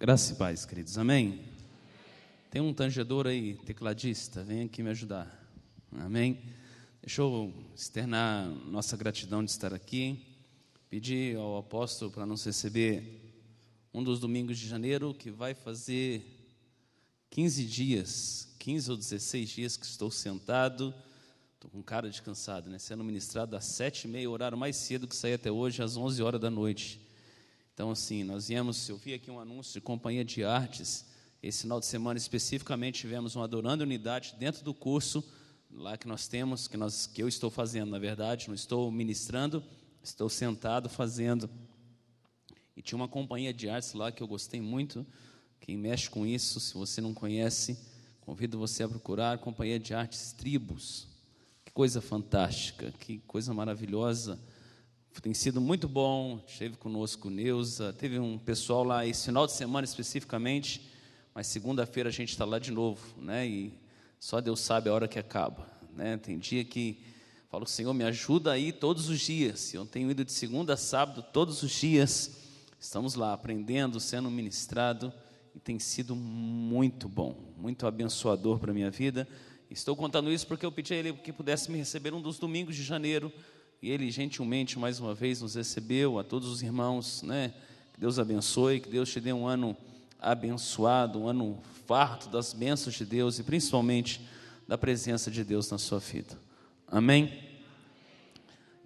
Graça e paz, queridos, amém? Tem um tangedor aí, tecladista, vem aqui me ajudar, amém? Deixa eu externar nossa gratidão de estar aqui, pedir ao apóstolo para nos receber um dos domingos de janeiro, que vai fazer 15 dias, 15 ou 16 dias que estou sentado, estou com cara de cansado, né? Sendo ministrado às 7h30, horário mais cedo que saí até hoje, às 11 horas da noite. Então, assim, nós viemos, eu vi aqui um anúncio de companhia de artes, esse final de semana especificamente tivemos um Adorando Unidade dentro do curso, lá que nós temos, que eu estou fazendo, na verdade, não estou ministrando, estou sentado fazendo. E tinha uma companhia de artes lá que eu gostei muito, quem mexe com isso, se você não conhece, convido você a procurar, Companhia de Artes Tribos. Que coisa fantástica, que coisa maravilhosa. Tem sido muito bom, esteve conosco Neuza, teve um pessoal lá esse final de semana especificamente, mas segunda-feira a gente está lá de novo, né? E só Deus sabe a hora que acaba, né? Tem dia que falo, Senhor, me ajuda aí todos os dias. Eu tenho ido de segunda a sábado todos os dias, estamos lá aprendendo, sendo ministrado, e tem sido muito bom, muito abençoador para a minha vida. Estou contando isso porque eu pedi a ele que pudesse me receber um dos domingos de janeiro, e ele gentilmente, mais uma vez, nos recebeu, a todos os irmãos, né? Que Deus abençoe, que Deus te dê um ano abençoado, um ano farto das bênçãos de Deus e principalmente da presença de Deus na sua vida. Amém?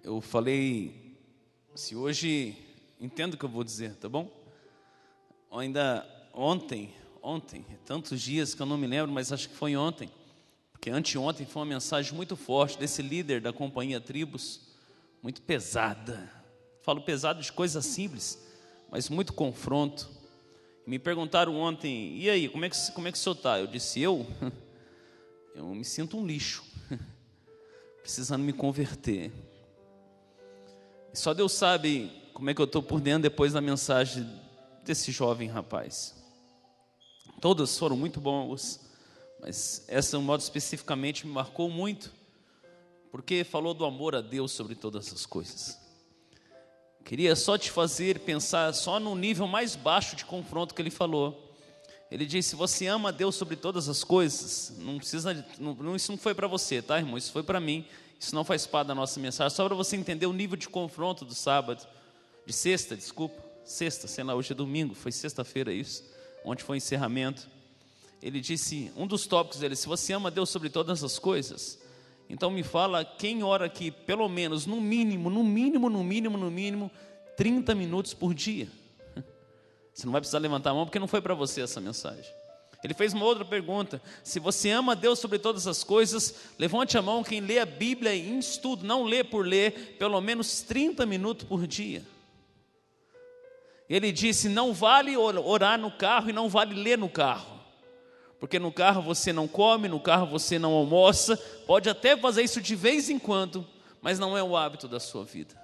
Eu falei, se hoje, entendo o que eu vou dizer, tá bom? Ainda ontem, tantos dias que eu não me lembro, mas acho que foi ontem, porque anteontem foi uma mensagem muito forte desse líder da Companhia Tribos, muito pesada, falo pesado de coisas simples, mas muito confronto. Me perguntaram ontem, e aí, como é que o senhor está? Eu disse, eu me sinto um lixo, precisando me converter. E só Deus sabe como é que eu estou por dentro depois da mensagem desse jovem rapaz. Todas foram muito boas, mas essa, de um modo especificamente, me marcou muito, porque falou do amor a Deus sobre todas as coisas. Queria só te fazer pensar só no nível mais baixo de confronto que ele falou. Ele disse, você ama a Deus sobre todas as coisas, não precisa, isso não foi para você, tá, irmão? Isso foi para mim, isso não faz parte da nossa mensagem, só para você entender o nível de confronto do sábado, sexta, sei lá, hoje é domingo, foi sexta-feira isso, ontem foi encerramento. Ele disse, um dos tópicos dele, se você ama a Deus sobre todas as coisas, então me fala quem ora aqui, pelo menos, no mínimo, 30 minutos por dia. Você não vai precisar levantar a mão, porque não foi para você essa mensagem. Ele fez uma outra pergunta, se você ama a Deus sobre todas as coisas, levante a mão quem lê a Bíblia em estudo, não lê por ler, pelo menos 30 minutos por dia. Ele disse, não vale orar no carro e não vale ler no carro. Porque no carro você não come, no carro você não almoça, pode até fazer isso de vez em quando, mas não é o hábito da sua vida.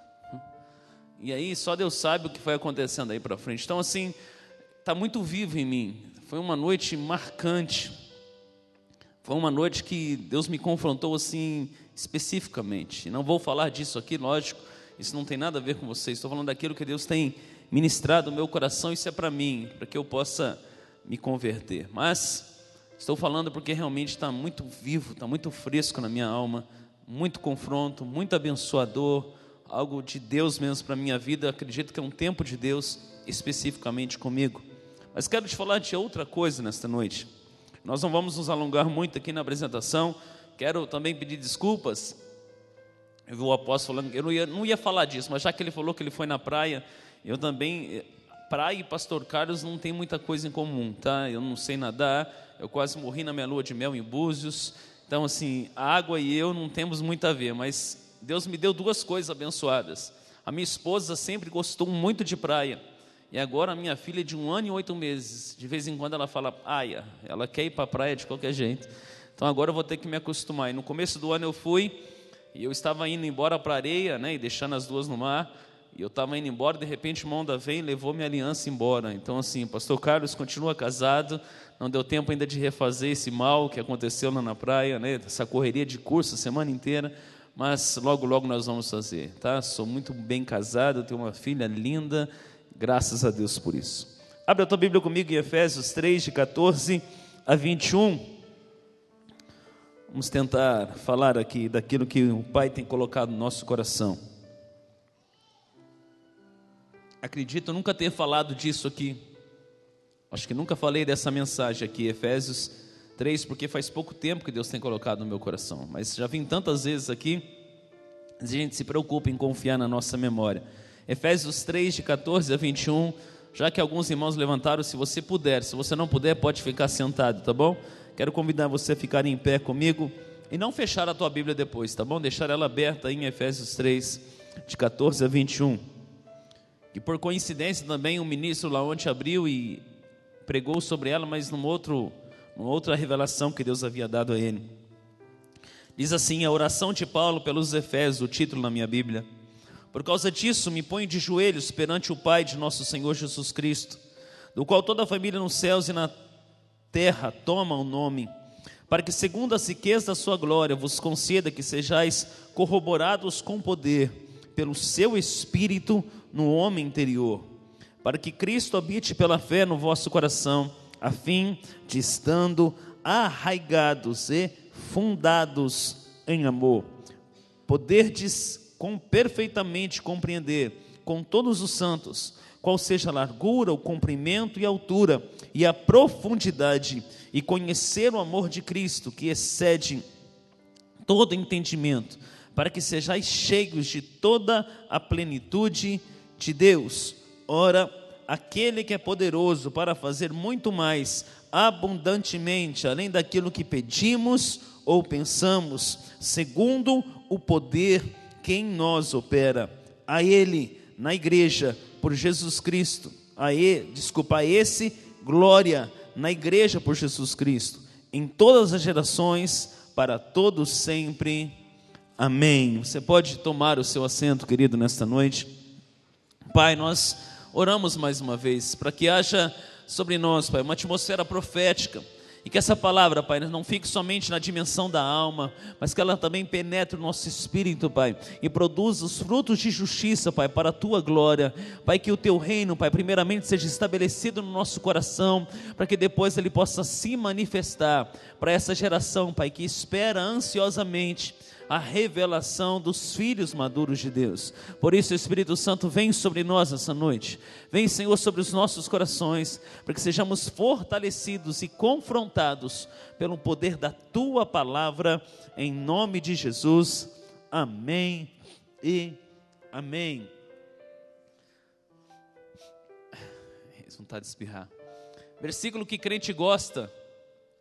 E aí só Deus sabe o que foi acontecendo aí para frente. Então assim, está muito vivo em mim. Foi uma noite marcante, foi uma noite que Deus me confrontou assim especificamente. Não vou falar disso aqui, lógico, isso não tem nada a ver com vocês, estou falando daquilo que Deus tem ministrado no meu coração, isso é para mim, para que eu possa me converter. Mas estou falando porque realmente está muito vivo, está muito fresco na minha alma, muito confronto, muito abençoador, algo de Deus mesmo para a minha vida. Acredito que é um tempo de Deus especificamente comigo. Mas quero te falar de outra coisa nesta noite. Nós não vamos nos alongar muito aqui na apresentação. Quero também pedir desculpas. Eu vi o apóstolo falando, eu não ia falar disso, mas já que ele falou que ele foi na praia, eu também... Praia e Pastor Carlos não tem muita coisa em comum, tá? Eu não sei nadar, eu quase morri na minha lua de mel em Búzios. Então, assim, a água e eu não temos muito a ver, mas Deus me deu duas coisas abençoadas. A minha esposa sempre gostou muito de praia, e agora a minha filha de 1 ano e 8 meses, de vez em quando ela fala praia, ela quer ir para a praia de qualquer jeito. Então agora eu vou ter que me acostumar. E no começo do ano eu fui, e eu estava indo embora para a areia, né, e deixando as duas no mar. E eu estava indo embora, de repente uma onda veio e levou minha aliança embora. Então assim, pastor Carlos continua casado, não deu tempo ainda de refazer esse mal que aconteceu lá na praia, né? Essa correria de curso a semana inteira, mas logo nós vamos fazer, tá? Sou muito bem casado, tenho uma filha linda, graças a Deus por isso. Abre a tua Bíblia comigo em Efésios 3, de 14 a 21. Vamos tentar falar aqui daquilo que o Pai tem colocado no nosso coração. Acredito nunca ter falado disso aqui. Acho que nunca falei dessa mensagem aqui, Efésios 3, porque faz pouco tempo que Deus tem colocado no meu coração. Mas já vim tantas vezes aqui, a gente se preocupa em confiar na nossa memória. Efésios 3, de 14 a 21, já que alguns irmãos levantaram, se você puder, se você não puder, pode ficar sentado, tá bom? Quero convidar você a ficar em pé comigo e não fechar a tua Bíblia depois, tá bom? Deixar ela aberta em Efésios 3, de 14 a 21. Que por coincidência também um ministro lá ontem abriu e pregou sobre ela, mas numa outra revelação que Deus havia dado a ele. Diz assim: a oração de Paulo pelos Efésios, o título na minha Bíblia. Por causa disso, me ponho de joelhos perante o Pai de nosso Senhor Jesus Cristo, do qual toda a família nos céus e na terra toma o nome, para que segundo a riqueza da sua glória vos conceda que sejais corroborados com poder, pelo seu Espírito no homem interior, para que Cristo habite pela fé no vosso coração, a fim de, estando arraigados e fundados em amor, poderdes perfeitamente compreender com todos os santos qual seja a largura, o comprimento e a altura e a profundidade, e conhecer o amor de Cristo que excede todo entendimento, para que sejais cheios de toda a plenitude de Deus. Ora, aquele que é poderoso para fazer muito mais abundantemente, além daquilo que pedimos ou pensamos, segundo o poder que em nós opera, a Ele, na igreja, por Jesus Cristo, a esse, glória na igreja por Jesus Cristo, em todas as gerações, para todos sempre. Amém. Você pode tomar o seu assento, querido, nesta noite. Pai, nós oramos mais uma vez, para que haja sobre nós, Pai, uma atmosfera profética, e que essa palavra, Pai, não fique somente na dimensão da alma, mas que ela também penetre o nosso espírito, Pai, e produza os frutos de justiça, Pai, para a Tua glória. Pai, que o Teu reino, Pai, primeiramente seja estabelecido no nosso coração, para que depois ele possa se manifestar para essa geração, Pai, que espera ansiosamente a revelação dos filhos maduros de Deus. Por isso, o Espírito Santo vem sobre nós essa noite. Vem, Senhor, sobre os nossos corações, para que sejamos fortalecidos e confrontados pelo poder da Tua palavra, em nome de Jesus. Amém e amém. Vontade de espirrar. Versículo que crente gosta,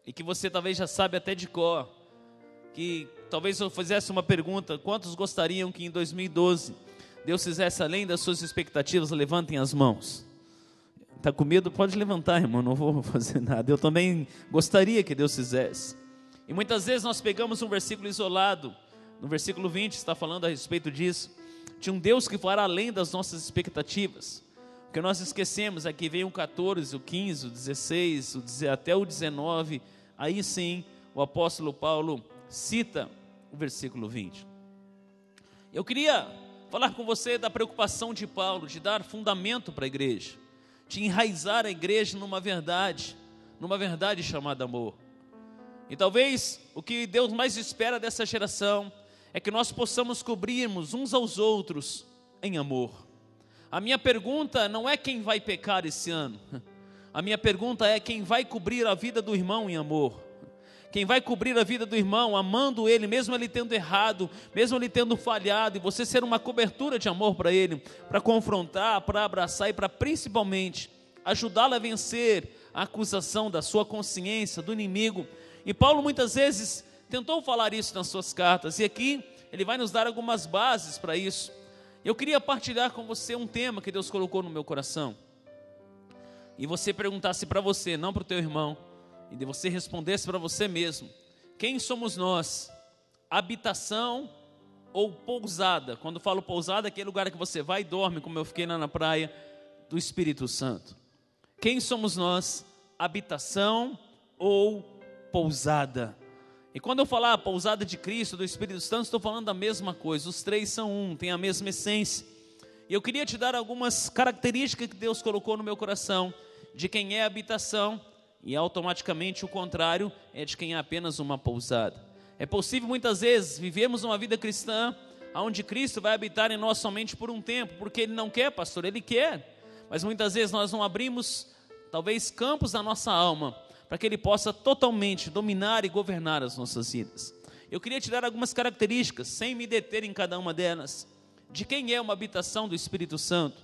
e que você talvez já sabe até de cor, que talvez eu fizesse uma pergunta: quantos gostariam que em 2012 Deus fizesse além das suas expectativas? Levantem as mãos. Está com medo? Pode levantar, irmão, não vou fazer nada. Eu também gostaria que Deus fizesse. E muitas vezes nós pegamos um versículo isolado. No versículo 20 está falando a respeito disso, de um Deus que fará além das nossas expectativas. O que nós esquecemos é que vem o 14, o 15, o 16, até o 19. Aí sim o apóstolo Paulo cita o versículo 20. Eu queria falar com você da preocupação de Paulo, de dar fundamento para a igreja, de enraizar a igreja numa verdade chamada amor. E talvez o que Deus mais espera dessa geração é que nós possamos cobrirmos uns aos outros em amor. A minha pergunta não é quem vai pecar esse ano, a minha pergunta é quem vai cobrir a vida do irmão em amor. Quem vai cobrir a vida do irmão, amando ele, mesmo ele tendo errado, mesmo ele tendo falhado, e você ser uma cobertura de amor para ele, para confrontar, para abraçar e para principalmente ajudá-lo a vencer a acusação da sua consciência, do inimigo. E Paulo muitas vezes tentou falar isso nas suas cartas, e aqui ele vai nos dar algumas bases para isso. Eu queria partilhar com você um tema que Deus colocou no meu coração, e você perguntasse para você, não para o teu irmão, e de você respondesse para você mesmo: quem somos nós? Habitação ou pousada? Quando falo pousada, é aquele lugar que você vai e dorme, como eu fiquei lá na praia, do Espírito Santo. Quem somos nós? Habitação ou pousada? E quando eu falar pousada de Cristo, do Espírito Santo, estou falando da mesma coisa. Os três são um, têm a mesma essência. E eu queria te dar algumas características que Deus colocou no meu coração, de quem é habitação, e automaticamente o contrário é de quem é apenas uma pousada. É possível muitas vezes vivermos uma vida cristã onde Cristo vai habitar em nós somente por um tempo, porque Ele não quer, pastor, Ele quer, mas muitas vezes nós não abrimos talvez campos da nossa alma para que Ele possa totalmente dominar e governar as nossas vidas. Eu queria te dar algumas características, sem me deter em cada uma delas, de quem é uma habitação do Espírito Santo.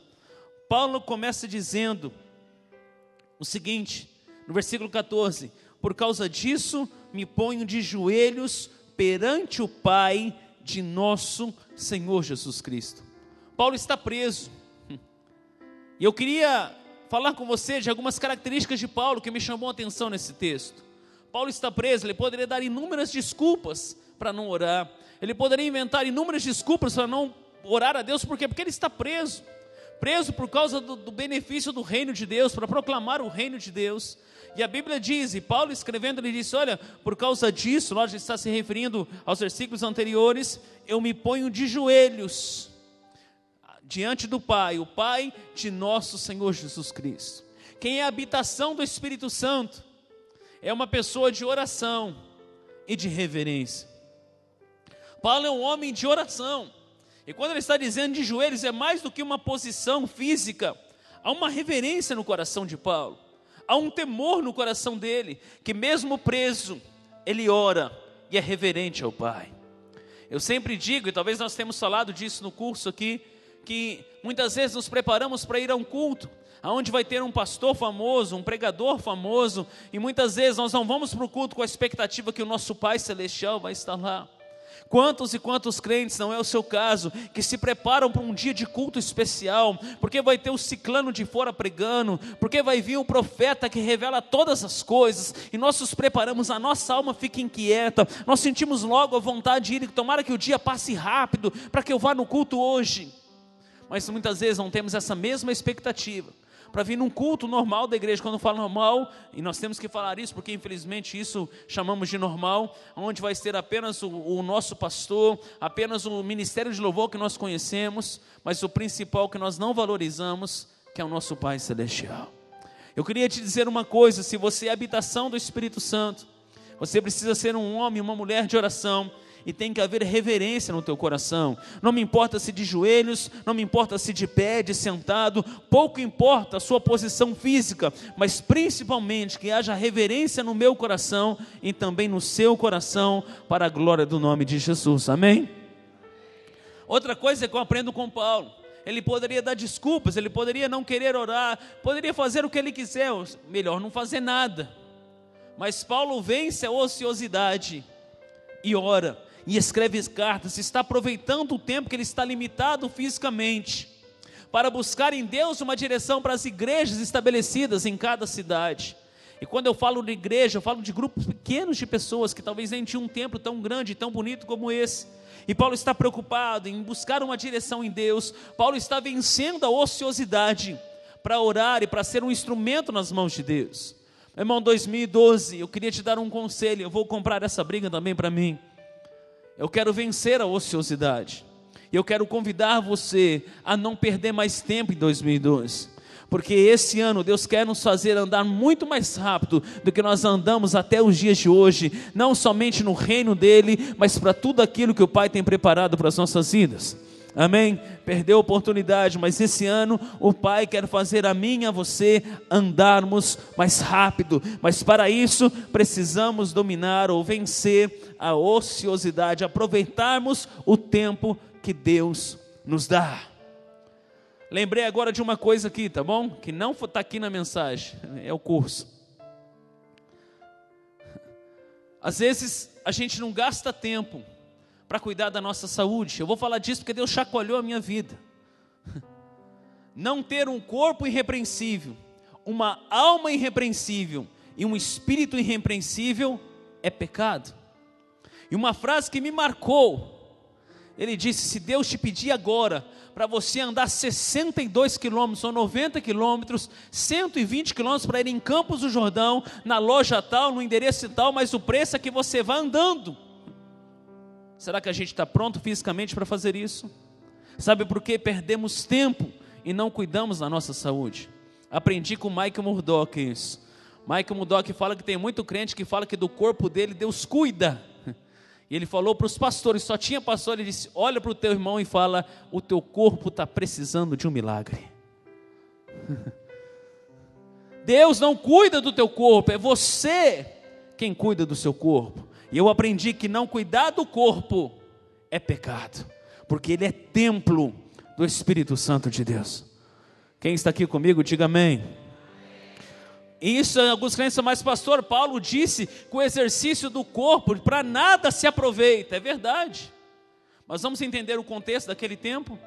Paulo começa dizendo o seguinte, no versículo 14: por causa disso me ponho de joelhos perante o Pai de nosso Senhor Jesus Cristo. Paulo está preso, e eu queria falar com você de algumas características de Paulo que me chamou a atenção nesse texto. Paulo está preso, ele poderia dar inúmeras desculpas para não orar, ele poderia inventar inúmeras desculpas para não orar a Deus, por quê? Porque ele está preso por causa do benefício do reino de Deus, para proclamar o reino de Deus. E a Bíblia diz, e Paulo escrevendo, ele disse, olha, por causa disso, nós já está se referindo aos versículos anteriores, eu me ponho de joelhos diante do Pai, o Pai de nosso Senhor Jesus Cristo. Quem é a habitação do Espírito Santo é uma pessoa de oração e de reverência. Paulo é um homem de oração, e quando ele está dizendo de joelhos, é mais do que uma posição física, há uma reverência no coração de Paulo, há um temor no coração dele, que mesmo preso, ele ora e é reverente ao Pai. Eu sempre digo, e talvez nós tenhamos falado disso no curso aqui, que muitas vezes nos preparamos para ir a um culto, onde vai ter um pastor famoso, um pregador famoso, e muitas vezes nós não vamos para o culto com a expectativa que o nosso Pai Celestial vai estar lá. Quantos e quantos crentes, não é o seu caso, que se preparam para um dia de culto especial, porque vai ter o ciclano de fora pregando, porque vai vir o profeta que revela todas as coisas, e nós nos preparamos, a nossa alma fica inquieta, nós sentimos logo a vontade de ir, tomara que o dia passe rápido, para que eu vá no culto hoje. Mas muitas vezes não temos essa mesma expectativa para vir num culto normal da igreja. Quando eu falo normal, e nós temos que falar isso, porque infelizmente isso chamamos de normal, onde vai ter apenas o nosso pastor, apenas o ministério de louvor que nós conhecemos, mas o principal que nós não valorizamos, que é o nosso Pai Celestial. Eu queria te dizer uma coisa, se você é habitação do Espírito Santo, você precisa ser um homem, uma mulher de oração, e tem que haver reverência no teu coração. Não me importa se de joelhos, não me importa se de pé, de sentado, pouco importa a sua posição física, mas principalmente que haja reverência no meu coração e também no seu coração, para a glória do nome de Jesus, amém? Outra coisa que eu aprendo com Paulo, ele poderia dar desculpas, ele poderia não querer orar, poderia fazer o que ele quiser, melhor não fazer nada, mas Paulo vence a ociosidade e ora, e escreve cartas, está aproveitando o tempo que ele está limitado fisicamente, para buscar em Deus uma direção para as igrejas estabelecidas em cada cidade. E quando eu falo de igreja, eu falo de grupos pequenos de pessoas, que talvez nem tinham um templo tão grande, tão bonito como esse, e Paulo está preocupado em buscar uma direção em Deus. Paulo está vencendo a ociosidade, para orar e para ser um instrumento nas mãos de Deus. Meu irmão, 2012, eu queria te dar um conselho, eu vou comprar essa briga também para mim. Eu quero vencer a ociosidade, e eu quero convidar você a não perder mais tempo em 2012, porque esse ano Deus quer nos fazer andar muito mais rápido do que nós andamos até os dias de hoje, não somente no reino dele, mas para tudo aquilo que o Pai tem preparado para as nossas vidas, amém? Perdeu a oportunidade, mas esse ano o Pai quer fazer a mim e a você andarmos mais rápido, mas para isso precisamos dominar ou vencer a ociosidade, aproveitarmos o tempo que Deus nos dá. Lembrei agora de uma coisa aqui, tá bom? Que não está aqui na mensagem, é o curso. Às vezes a gente não gasta tempo para cuidar da nossa saúde. Eu vou falar disso porque Deus chacoalhou a minha vida. Não ter um corpo irrepreensível, uma alma irrepreensível e um espírito irrepreensível é pecado. E uma frase que me marcou, ele disse: se Deus te pedir agora para você andar 62 quilômetros ou 90 quilômetros, 120 quilômetros para ir em Campos do Jordão, na loja tal, no endereço tal, mas o preço é que você vai andando. Será que a gente está pronto fisicamente para fazer isso? Sabe por que perdemos tempo e não cuidamos da nossa saúde? Aprendi com Mike Murdock isso. Mike Murdock fala que tem muito crente que fala que do corpo dele Deus cuida. E ele falou para os pastores, só tinha pastor, ele disse: olha para o teu irmão e fala: o teu corpo está precisando de um milagre. Deus não cuida do teu corpo, é você quem cuida do seu corpo. E eu aprendi que não cuidar do corpo é pecado, porque ele é templo do Espírito Santo de Deus. Quem está aqui comigo, diga amém. Isso, alguns crentes são mais, pastor, Paulo disse que o exercício do corpo para nada se aproveita, é verdade. Mas vamos entender o contexto daquele tempo.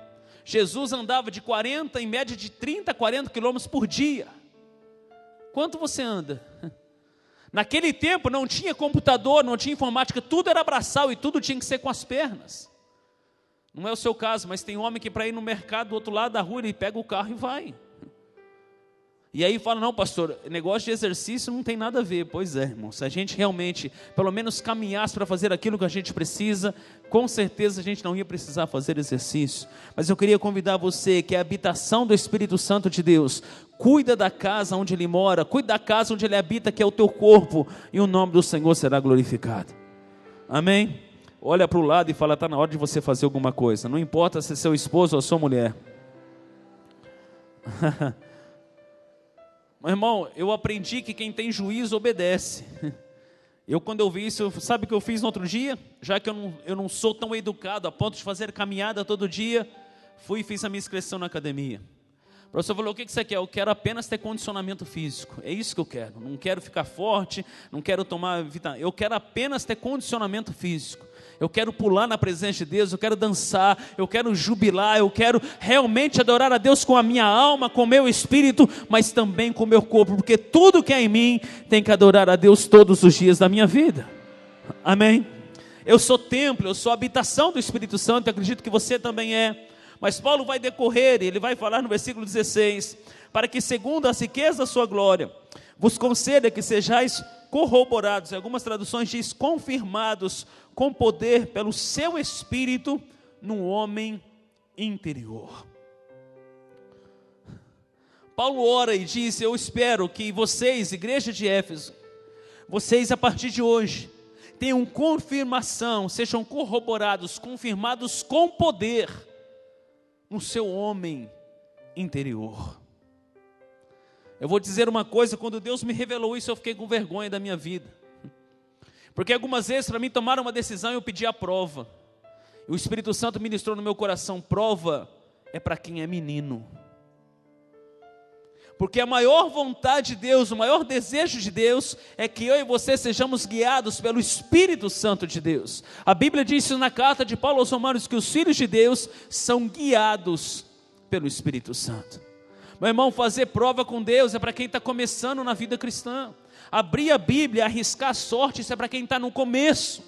Jesus andava de 40, em média de 30 a 40 quilômetros por dia. Quanto você anda? Naquele tempo não tinha computador, não tinha informática, tudo era braçal e tudo tinha que ser com as pernas. Não é o seu caso, mas tem homem que para ir no mercado do outro lado da rua, ele pega o carro e vai. E aí fala: não, pastor, negócio de exercício não tem nada a ver. Pois é, irmão, se a gente realmente pelo menos caminhasse para fazer aquilo que a gente precisa, com certeza a gente não ia precisar fazer exercício. Mas eu queria convidar você, que é a habitação do Espírito Santo de Deus, cuida da casa onde Ele mora, cuida da casa onde Ele habita, que é o teu corpo, e o nome do Senhor será glorificado. Amém? Olha para o lado e fala: está na hora de você fazer alguma coisa, não importa se é seu esposo ou sua mulher. Meu irmão, eu aprendi que quem tem juízo obedece. Quando eu vi isso, sabe o que eu fiz no outro dia? Já que eu não sou tão educado a ponto de fazer caminhada todo dia, fui e fiz a minha inscrição na academia. O professor falou: o que você quer? Eu quero apenas ter condicionamento físico. É isso que eu quero. Não quero ficar forte, não quero tomar vitamina. Eu quero apenas ter condicionamento físico. Eu quero pular na presença de Deus, eu quero dançar, eu quero jubilar, eu quero realmente adorar a Deus com a minha alma, com o meu espírito, mas também com o meu corpo, porque tudo que é em mim tem que adorar a Deus todos os dias da minha vida. Amém? Eu sou templo, eu sou habitação do Espírito Santo, e acredito que você também é. Mas Paulo vai decorrer, ele vai falar no versículo 16, para que segundo as riquezas da sua glória, vos conceda que sejais corroborados, em algumas traduções diz confirmados, com poder pelo seu Espírito, no homem interior. Paulo ora e diz: eu espero que vocês, igreja de Éfeso, vocês a partir de hoje, tenham confirmação, sejam corroborados, confirmados com poder, no seu homem interior. Eu vou dizer uma coisa, quando Deus me revelou isso, eu fiquei com vergonha da minha vida. Porque algumas vezes, para mim tomar uma decisão, eu pedi a prova. E o Espírito Santo ministrou no meu coração: prova é para quem é menino. Porque a maior vontade de Deus, o maior desejo de Deus, é que eu e você sejamos guiados pelo Espírito Santo de Deus. A Bíblia diz isso na carta de Paulo aos Romanos, que os filhos de Deus são guiados pelo Espírito Santo. Meu irmão, fazer prova com Deus é para quem está começando na vida cristã. Abrir a Bíblia, arriscar a sorte, isso é para quem está no começo.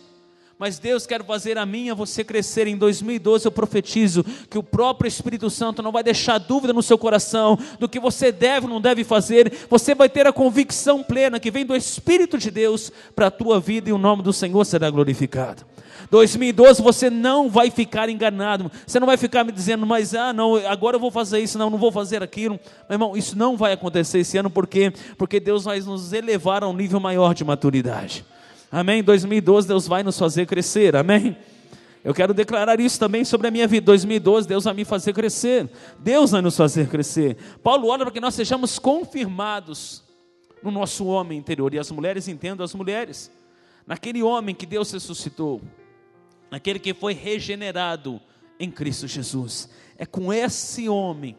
Mas Deus quer fazer a mim e a você crescer. Em 2012 eu profetizo que o próprio Espírito Santo não vai deixar dúvida no seu coração do que você deve ou não deve fazer. Você vai ter a convicção plena que vem do Espírito de Deus para a tua vida, e o nome do Senhor será glorificado. 2012 você não vai ficar enganado, você não vai ficar me dizendo: mas não, agora eu vou fazer isso, não vou fazer aquilo. Meu irmão, isso não vai acontecer esse ano, porque Deus vai nos elevar a um nível maior de maturidade. Amém? 2012 Deus vai nos fazer crescer, amém? Eu quero declarar isso também sobre a minha vida. 2012 Deus vai me fazer crescer, Deus vai nos fazer crescer. Paulo ora para que nós sejamos confirmados no nosso homem interior, e as mulheres entendam, as mulheres, naquele homem que Deus ressuscitou, naquele que foi regenerado em Cristo Jesus. É com esse homem,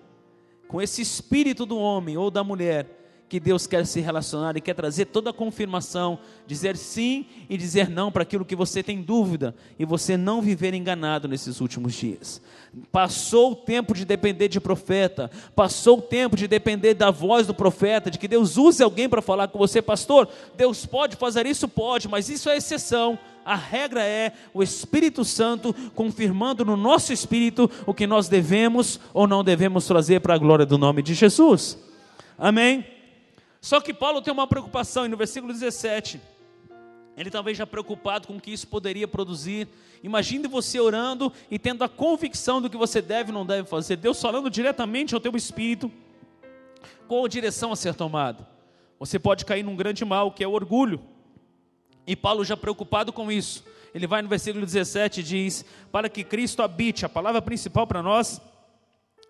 com esse espírito do homem ou da mulher, que Deus quer se relacionar e quer trazer toda a confirmação, dizer sim e dizer não para aquilo que você tem dúvida, e você não viver enganado nesses últimos dias. Passou o tempo de depender de profeta, passou o tempo de depender da voz do profeta, de que Deus use alguém para falar com você. Pastor, Deus pode fazer isso? Pode, mas isso é exceção. A regra é o Espírito Santo confirmando no nosso espírito o que nós devemos ou não devemos fazer para a glória do nome de Jesus. Amém? Só que Paulo tem uma preocupação, e no versículo 17, ele talvez já preocupado com o que isso poderia produzir. Imagine você orando e tendo a convicção do que você deve ou não deve fazer, Deus falando diretamente ao teu espírito, qual direção a ser tomada. Você pode cair num grande mal, que é o orgulho. E Paulo, já preocupado com isso, ele vai no versículo 17 e diz: para que Cristo habite. A palavra principal para nós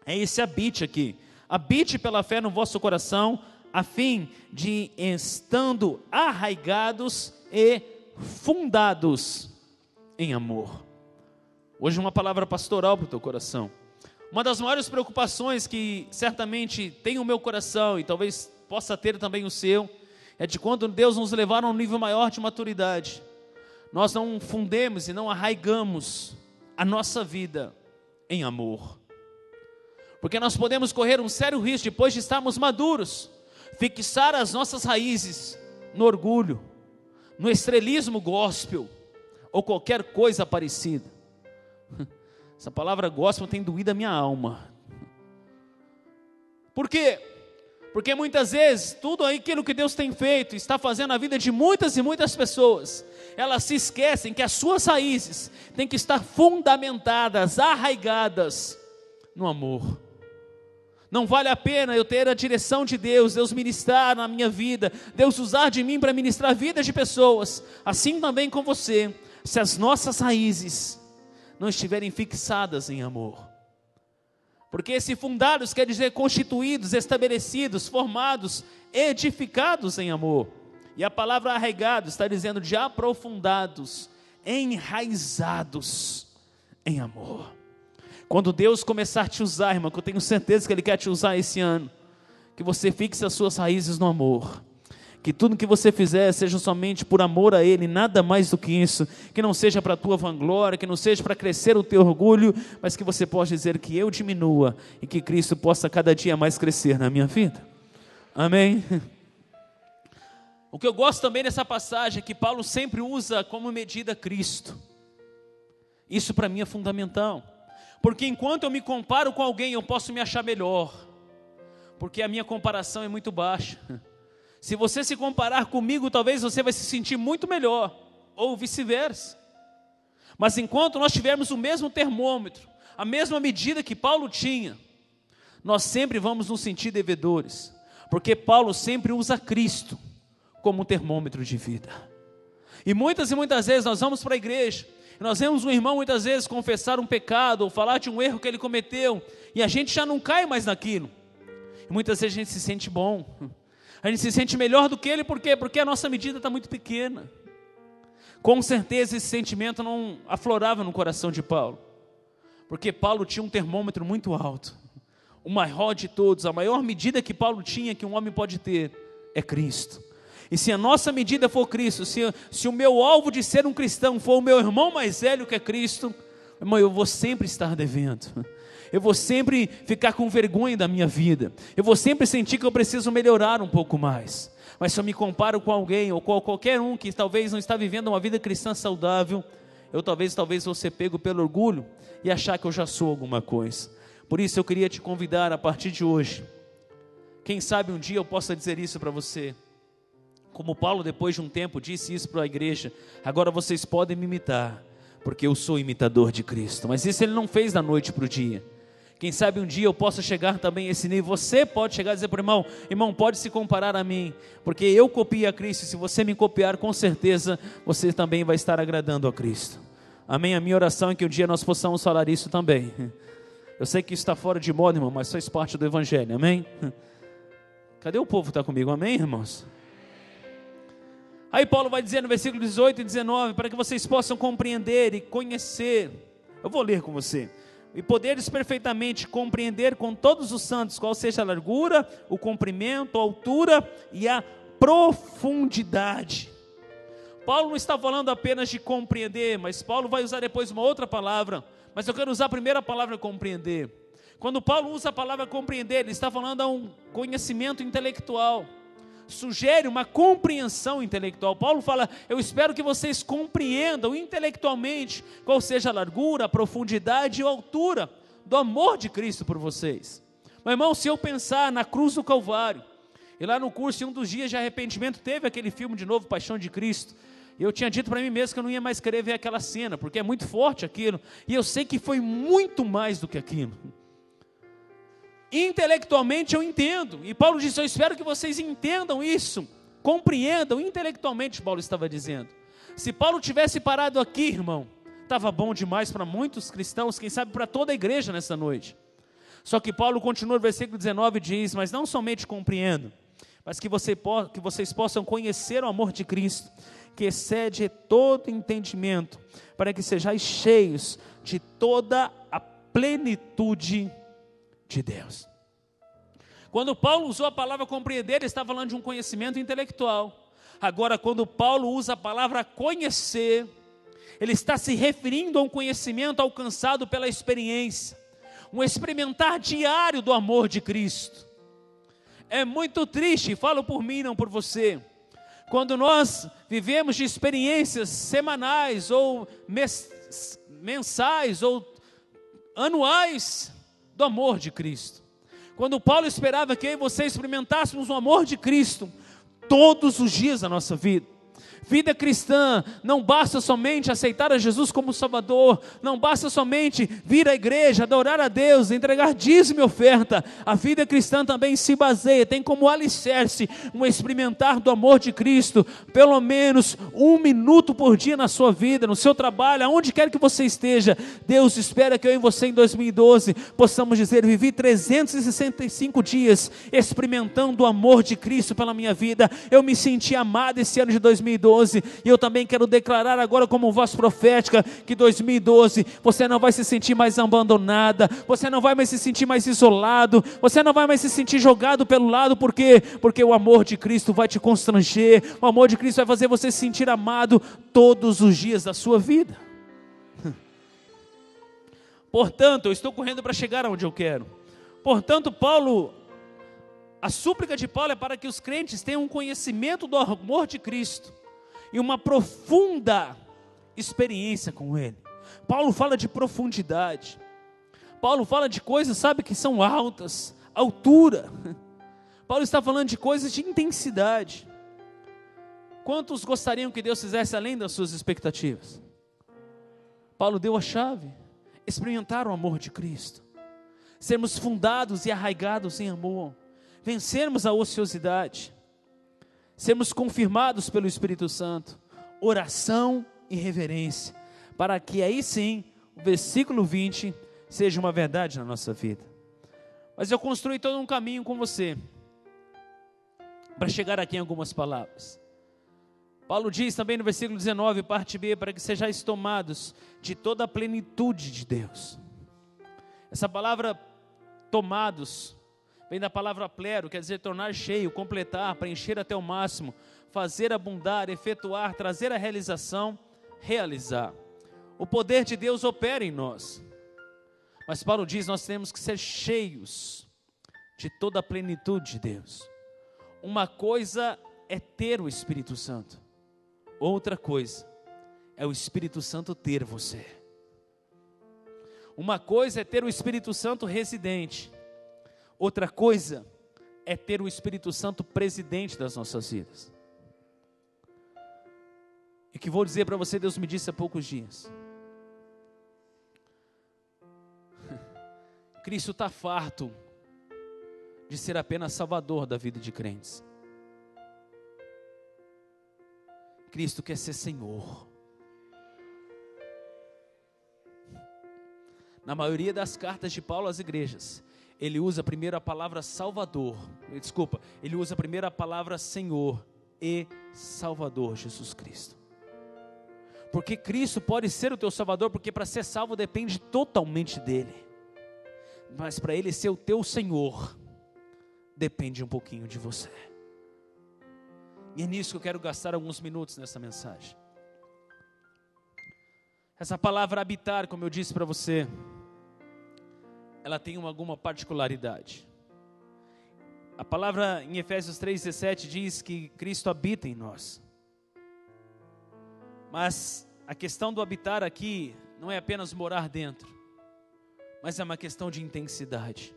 é esse habite aqui. Habite pela fé no vosso coração, a fim de, estando arraigados e fundados em amor. Hoje uma palavra pastoral para o teu coração. Uma das maiores preocupações que certamente tem o meu coração, e talvez possa ter também o seu, é de quando Deus nos levar a um nível maior de maturidade, nós não fundemos e não arraigamos a nossa vida em amor. Porque nós podemos correr um sério risco, depois de estarmos maduros, fixar as nossas raízes no orgulho, no estrelismo gospel, ou qualquer coisa parecida. Essa palavra gospel tem doído a minha alma. Por quê? Porque muitas vezes, tudo aquilo que Deus tem feito, está fazendo na vida de muitas e muitas pessoas, elas se esquecem que as suas raízes têm que estar fundamentadas, arraigadas no amor. Não vale a pena eu ter a direção de Deus, Deus ministrar na minha vida, Deus usar de mim para ministrar a vida de pessoas, assim também com você, se as nossas raízes não estiverem fixadas em amor. Porque esse fundados quer dizer constituídos, estabelecidos, formados, edificados em amor. E a palavra arraigados está dizendo de aprofundados, enraizados em amor. Quando Deus começar a te usar, irmão, que eu tenho certeza que Ele quer te usar esse ano, que você fixe as suas raízes no amor. Que tudo que você fizer seja somente por amor a Ele, nada mais do que isso. Que não seja para a tua vanglória, que não seja para crescer o teu orgulho, mas que você possa dizer que eu diminua e que Cristo possa cada dia mais crescer na minha vida. Amém? O que eu gosto também dessa passagem é que Paulo sempre usa como medida Cristo. Isso para mim é fundamental. Porque enquanto eu me comparo com alguém, eu posso me achar melhor. Porque a minha comparação é muito baixa. Se você se comparar comigo, talvez você vai se sentir muito melhor, ou vice-versa. Mas enquanto nós tivermos o mesmo termômetro, a mesma medida que Paulo tinha, nós sempre vamos nos sentir devedores, porque Paulo sempre usa Cristo como um termômetro de vida. E muitas vezes nós vamos para a igreja, e nós vemos um irmão muitas vezes confessar um pecado, ou falar de um erro que ele cometeu, e a gente já não cai mais naquilo, e muitas vezes a gente se sente bom, a gente se sente melhor do que ele, por quê? Porque a nossa medida está muito pequena. Com certeza esse sentimento não aflorava no coração de Paulo, porque Paulo tinha um termômetro muito alto, o maior de todos, a maior medida que Paulo tinha, que um homem pode ter, é Cristo. E se a nossa medida for Cristo, se o meu alvo de ser um cristão for o meu irmão mais velho que é Cristo, irmão, eu vou sempre estar devendo. Eu vou sempre ficar com vergonha da minha vida. Eu vou sempre sentir que eu preciso melhorar um pouco mais. Mas se eu me comparo com alguém, ou com qualquer um que talvez não está vivendo uma vida cristã saudável, eu talvez vou ser pego pelo orgulho e achar que eu já sou alguma coisa. Por isso eu queria te convidar a partir de hoje. Quem sabe um dia eu possa dizer isso para você. Como Paulo depois de um tempo disse isso para a igreja: agora vocês podem me imitar, porque eu sou imitador de Cristo. Mas isso ele não fez da noite para o dia. Quem sabe um dia eu possa chegar também a esse nível. Você pode chegar e dizer para o irmão: irmão, pode se comparar a mim, porque eu copiei a Cristo. Se você me copiar, com certeza você também vai estar agradando a Cristo. Amém? A minha oração é que um dia nós possamos falar isso também. Eu sei que isso está fora de moda, irmão, mas faz parte do Evangelho. Amém? Cadê o povo que está comigo? Amém, irmãos? Aí Paulo vai dizer no versículo 18 e 19, para que vocês possam compreender e conhecer. Eu vou ler com você. E poderes perfeitamente compreender com todos os santos qual seja a largura, o comprimento, a altura e a profundidade. Paulo não está falando apenas de compreender, mas Paulo vai usar depois uma outra palavra, mas eu quero usar a primeira palavra, compreender. Quando Paulo usa a palavra compreender, ele está falando a um conhecimento intelectual, sugere uma compreensão intelectual. Paulo fala: eu espero que vocês compreendam intelectualmente qual seja a largura, a profundidade e a altura do amor de Cristo por vocês. Meu irmão, se eu pensar na cruz do Calvário, e lá no curso, em um dos dias de arrependimento, teve aquele filme de novo, Paixão de Cristo, e eu tinha dito para mim mesmo que eu não ia mais querer ver aquela cena, porque é muito forte aquilo, e eu sei que foi muito mais do que aquilo. Intelectualmente eu entendo. E Paulo disse, eu espero que vocês entendam isso. Compreendam intelectualmente, Paulo estava dizendo. Se Paulo tivesse parado aqui, irmão, estava bom demais para muitos cristãos, quem sabe para toda a igreja nessa noite. Só que Paulo continua no versículo 19 e diz, mas não somente compreendam, mas que vocês possam conhecer o amor de Cristo, que excede todo entendimento, para que sejais cheios de toda a plenitude de Deus. Quando Paulo usou a palavra compreender, ele estava falando de um conhecimento intelectual. Agora, quando Paulo usa a palavra conhecer, ele está se referindo a um conhecimento alcançado pela experiência, um experimentar diário do amor de Cristo. É muito triste, falo por mim, não por você, quando nós vivemos de experiências semanais ou mensais ou anuais do amor de Cristo. Quando Paulo esperava que eu e você experimentássemos o amor de Cristo todos os dias da nossa vida. Vida cristã não basta somente aceitar a Jesus como Salvador, não basta somente vir à igreja, adorar a Deus, entregar dízimo e oferta. A vida cristã também se baseia, tem como alicerce um experimentar do amor de Cristo, pelo menos 1 minuto por dia na sua vida, no seu trabalho, aonde quer que você esteja. Deus espera que eu e você em 2012 possamos dizer, vivi 365 dias experimentando o amor de Cristo pela minha vida. Eu me senti amado esse ano de 2012. E eu também quero declarar agora como voz profética que 2012 você não vai se sentir mais abandonada, você não vai mais se sentir mais isolado, você não vai mais se sentir jogado pelo lado. Por quê? Porque o amor de Cristo vai te constranger, o amor de Cristo vai fazer você se sentir amado todos os dias da sua vida. Portanto, eu estou correndo para chegar aonde eu quero. Portanto, a súplica de Paulo é para que os crentes tenham um conhecimento do amor de Cristo e uma profunda experiência com Ele. Paulo fala de profundidade. Paulo fala de coisas, sabe, que são altas, altura. Paulo está falando de coisas de intensidade. Quantos gostariam que Deus fizesse além das suas expectativas? Paulo deu a chave. Experimentar o amor de Cristo. Sermos fundados e arraigados em amor. Vencermos a ociosidade. Sermos confirmados pelo Espírito Santo, oração e reverência, para que aí sim, o versículo 20, seja uma verdade na nossa vida. Mas eu construí todo um caminho com você, para chegar aqui em algumas palavras. Paulo diz também no versículo 19, parte B, para que sejais tomados de toda a plenitude de Deus. Essa palavra tomados, vem da palavra plero, quer dizer tornar cheio, completar, preencher até o máximo, fazer abundar, efetuar, trazer a realização, realizar. O poder de Deus opera em nós. Mas Paulo diz, nós temos que ser cheios de toda a plenitude de Deus. Uma coisa é ter o Espírito Santo. Outra coisa é o Espírito Santo ter você. Uma coisa é ter o Espírito Santo residente. Outra coisa é ter o Espírito Santo presidente das nossas vidas. E que vou dizer para você, Deus me disse há poucos dias. Cristo está farto de ser apenas salvador da vida de crentes. Cristo quer ser Senhor. Na maioria das cartas de Paulo às igrejas, ele usa primeiro a palavra Salvador, ele usa primeiro a palavra Senhor e Salvador, Jesus Cristo. Porque Cristo pode ser o teu Salvador, porque para ser salvo depende totalmente dele. Mas para ele ser o teu Senhor, depende um pouquinho de você. E é nisso que eu quero gastar alguns minutos nessa mensagem. Essa palavra habitar, como eu disse para você, ela tem alguma particularidade. A palavra em Efésios 3,17 diz que Cristo habita em nós. Mas a questão do habitar aqui não é apenas morar dentro, mas é uma questão de intensidade.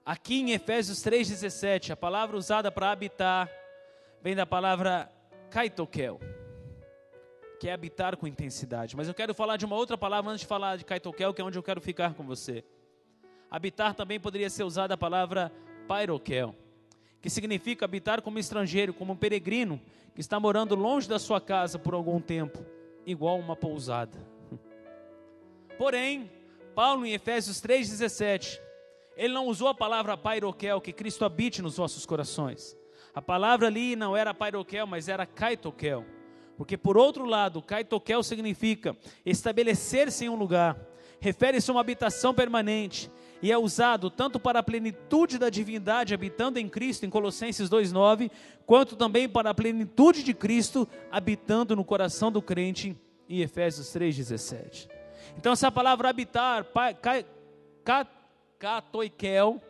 Aqui em Efésios 3,17, a palavra usada para habitar vem da palavra kaitokel, que é habitar com intensidade. Mas eu quero falar de uma outra palavra antes de falar de kaitokel, que é onde eu quero ficar com você. Habitar também poderia ser usada a palavra pairokel, que significa habitar como estrangeiro, como peregrino, que está morando longe da sua casa por algum tempo, igual uma pousada. Porém, Paulo em Efésios 3,17, ele não usou a palavra pairokel, que Cristo habite nos vossos corações. A palavra ali não era pairokel, mas era kaitokel. Porque por outro lado, kaitokel significa estabelecer-se em um lugar, refere-se a uma habitação permanente, e é usado tanto para a plenitude da divindade habitando em Cristo, em Colossenses 2,9, quanto também para a plenitude de Cristo habitando no coração do crente, em Efésios 3,17. Então essa palavra habitar, katoikel,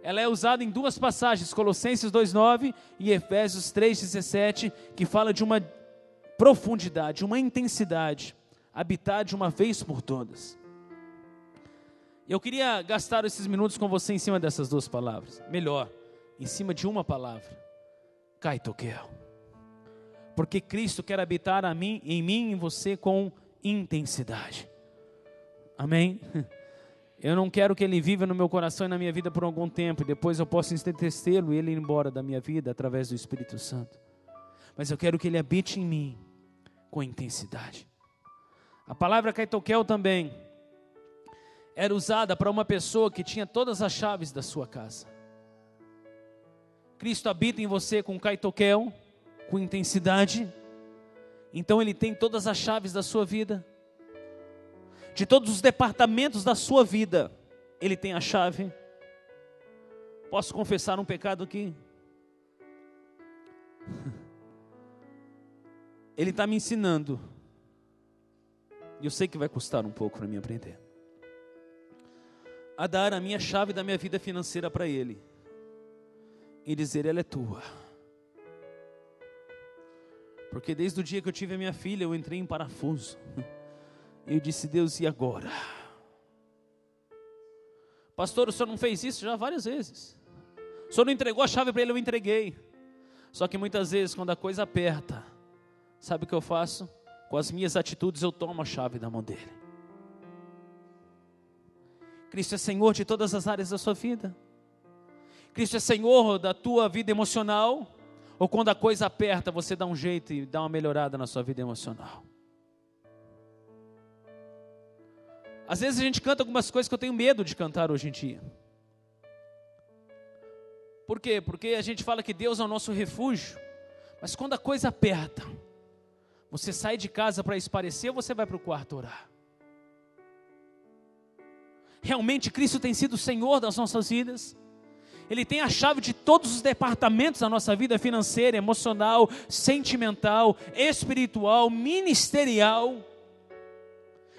ela é usada em duas passagens, Colossenses 2,9 e Efésios 3,17, que fala de uma profundidade, uma intensidade, habitar de uma vez por todas. Eu queria gastar esses minutos com você em cima dessas duas palavras, melhor, em cima de uma palavra, kaitokel, porque Cristo quer habitar em mim e em você com intensidade, amém? Eu não quero que Ele viva no meu coração e na minha vida por algum tempo, e depois eu possa entristecê-lo e Ele ir embora da minha vida através do Espírito Santo. Mas eu quero que Ele habite em mim com intensidade. A palavra kaitokel também era usada para uma pessoa que tinha todas as chaves da sua casa. Cristo habita em você com kaitokel, com intensidade, então Ele tem todas as chaves da sua vida. De todos os departamentos da sua vida, Ele tem a chave. Posso confessar um pecado aqui? Ele está me ensinando, e eu sei que vai custar um pouco para mim aprender, a dar a minha chave da minha vida financeira para Ele, e dizer, ela é tua. Porque desde o dia que eu tive a minha filha, eu entrei em parafuso. Eu disse, Deus, e agora? Pastor, o senhor não fez isso já várias vezes. O senhor não entregou a chave para Ele, eu entreguei. Só que muitas vezes, quando a coisa aperta, sabe o que eu faço? Com as minhas atitudes, eu tomo a chave da mão dEle. Cristo é Senhor de todas as áreas da sua vida. Cristo é Senhor da tua vida emocional. Ou quando a coisa aperta, você dá um jeito e dá uma melhorada na sua vida emocional. Às vezes a gente canta algumas coisas que eu tenho medo de cantar hoje em dia. Por quê? Porque a gente fala que Deus é o nosso refúgio. Mas quando a coisa aperta, você sai de casa para esparecer ou você vai para o quarto orar? Realmente Cristo tem sido o Senhor das nossas vidas. Ele tem a chave de todos os departamentos da nossa vida financeira, emocional, sentimental, espiritual, ministerial.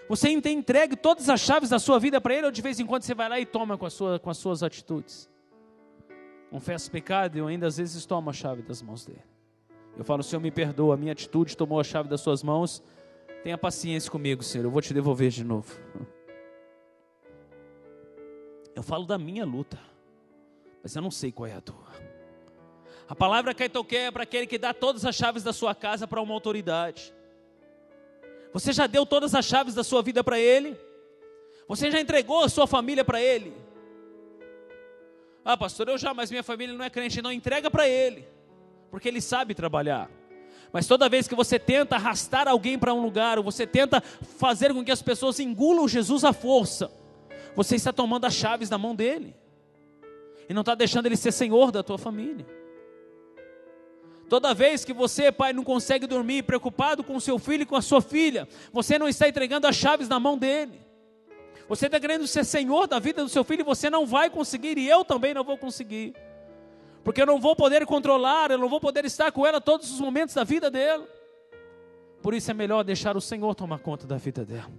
Você tem entregue todas as chaves da sua vida para Ele, ou de vez em quando você vai lá e toma com as suas atitudes? Confesso pecado, eu ainda às vezes tomo a chave das mãos dEle. Eu falo, Senhor, me perdoa, a minha atitude tomou a chave das suas mãos, tenha paciência comigo, Senhor, eu vou te devolver de novo. Eu falo da minha luta, mas eu não sei qual é a tua. A palavra kaitokel é para aquele que dá todas as chaves da sua casa para uma autoridade. Você já deu todas as chaves da sua vida para Ele? Você já entregou a sua família para Ele? Ah, pastor, eu já, mas minha família não é crente. Não, entrega para Ele, porque Ele sabe trabalhar. Mas toda vez que você tenta arrastar alguém para um lugar, ou você tenta fazer com que as pessoas engulam Jesus à força, você está tomando as chaves da mão dEle, e não está deixando Ele ser Senhor da tua família. Toda vez que você, pai, não consegue dormir, preocupado com o seu filho e com a sua filha, você não está entregando as chaves na mão dele. Você está querendo ser Senhor da vida do seu filho e você não vai conseguir, e eu também não vou conseguir. Porque eu não vou poder controlar, eu não vou poder estar com ela todos os momentos da vida dela. Por isso é melhor deixar o Senhor tomar conta da vida dela.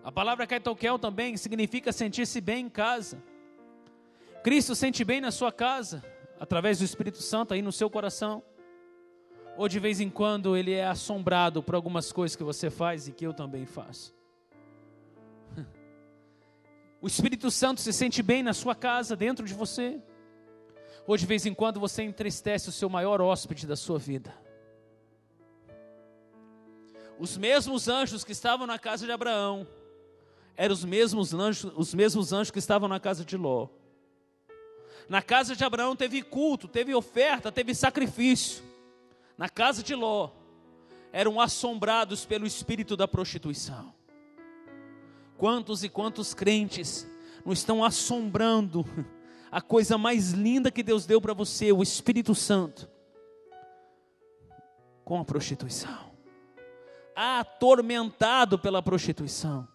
A palavra kaitokel também significa sentir-se bem em casa. Cristo sente bem na sua casa, através do Espírito Santo aí no seu coração, ou de vez em quando Ele é assombrado por algumas coisas que você faz e que eu também faço. O Espírito Santo se sente bem na sua casa, dentro de você, ou de vez em quando você entristece o seu maior hóspede da sua vida. Os mesmos anjos que estavam na casa de Abraão, eram os mesmos anjos que estavam na casa de Ló. Na casa de Abraão teve culto, teve oferta, teve sacrifício. Na casa de Ló, eram assombrados pelo espírito da prostituição. Quantos e quantos crentes não estão assombrando a coisa mais linda que Deus deu para você, o Espírito Santo, com a prostituição, atormentado pela prostituição,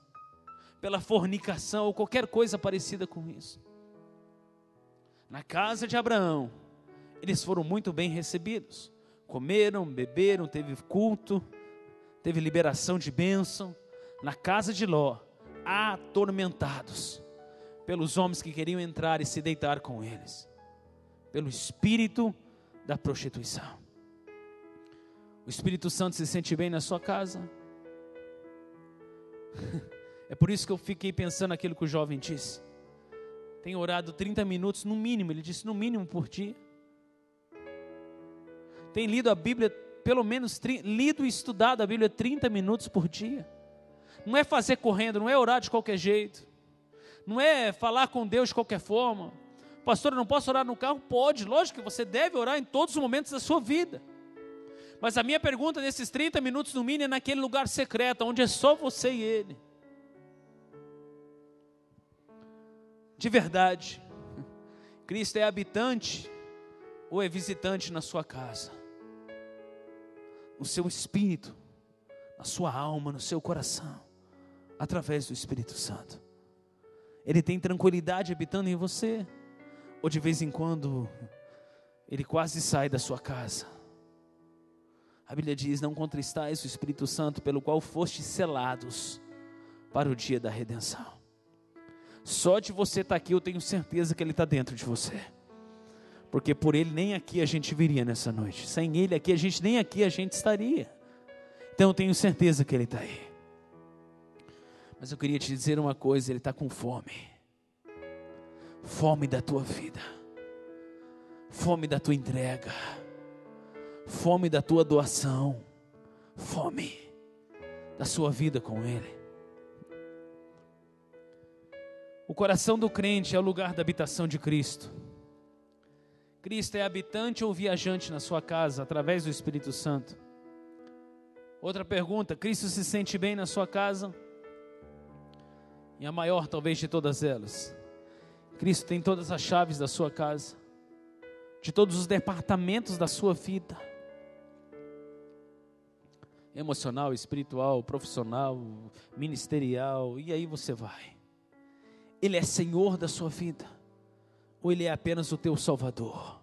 pela fornicação ou qualquer coisa parecida com isso. Na casa de Abraão, eles foram muito bem recebidos, comeram, beberam, teve culto, teve liberação de bênção. Na casa de Ló, atormentados pelos homens que queriam entrar e se deitar com eles, pelo espírito da prostituição. O Espírito Santo se sente bem na sua casa? É por isso que eu fiquei pensando naquilo que o jovem disse. Tem orado 30 minutos no mínimo, ele disse no mínimo por dia. Tem lido a Bíblia, pelo menos lido e estudado a Bíblia 30 minutos por dia. Não é fazer correndo, não é orar de qualquer jeito, não é falar com Deus de qualquer forma. Pastor, eu não posso orar no carro? Pode, lógico que você deve orar em todos os momentos da sua vida. Mas a minha pergunta nesses 30 minutos no mínimo é naquele lugar secreto, onde é só você e Ele. De verdade, Cristo é habitante ou é visitante na sua casa? No seu espírito, na sua alma, no seu coração, através do Espírito Santo. Ele tem tranquilidade habitando em você? Ou de vez em quando, ele quase sai da sua casa? A Bíblia diz, não contristais o Espírito Santo, pelo qual fostes selados para o dia da redenção. Só de você estar aqui, eu tenho certeza que Ele está dentro de você. Porque por Ele nem aqui a gente viria nessa noite. Sem Ele aqui, nem aqui a gente estaria. Então eu tenho certeza que Ele está aí. Mas eu queria te dizer uma coisa, Ele está com fome. Fome da tua vida. Fome da tua entrega. Fome da tua doação. Fome da sua vida com Ele. O coração do crente é o lugar da habitação de Cristo. Cristo é habitante ou viajante na sua casa, através do Espírito Santo? Outra pergunta, Cristo se sente bem na sua casa? E a maior talvez de todas elas, Cristo tem todas as chaves da sua casa, de todos os departamentos da sua vida, emocional, espiritual, profissional, ministerial, e aí você vai. Ele é Senhor da sua vida, ou Ele é apenas o teu Salvador?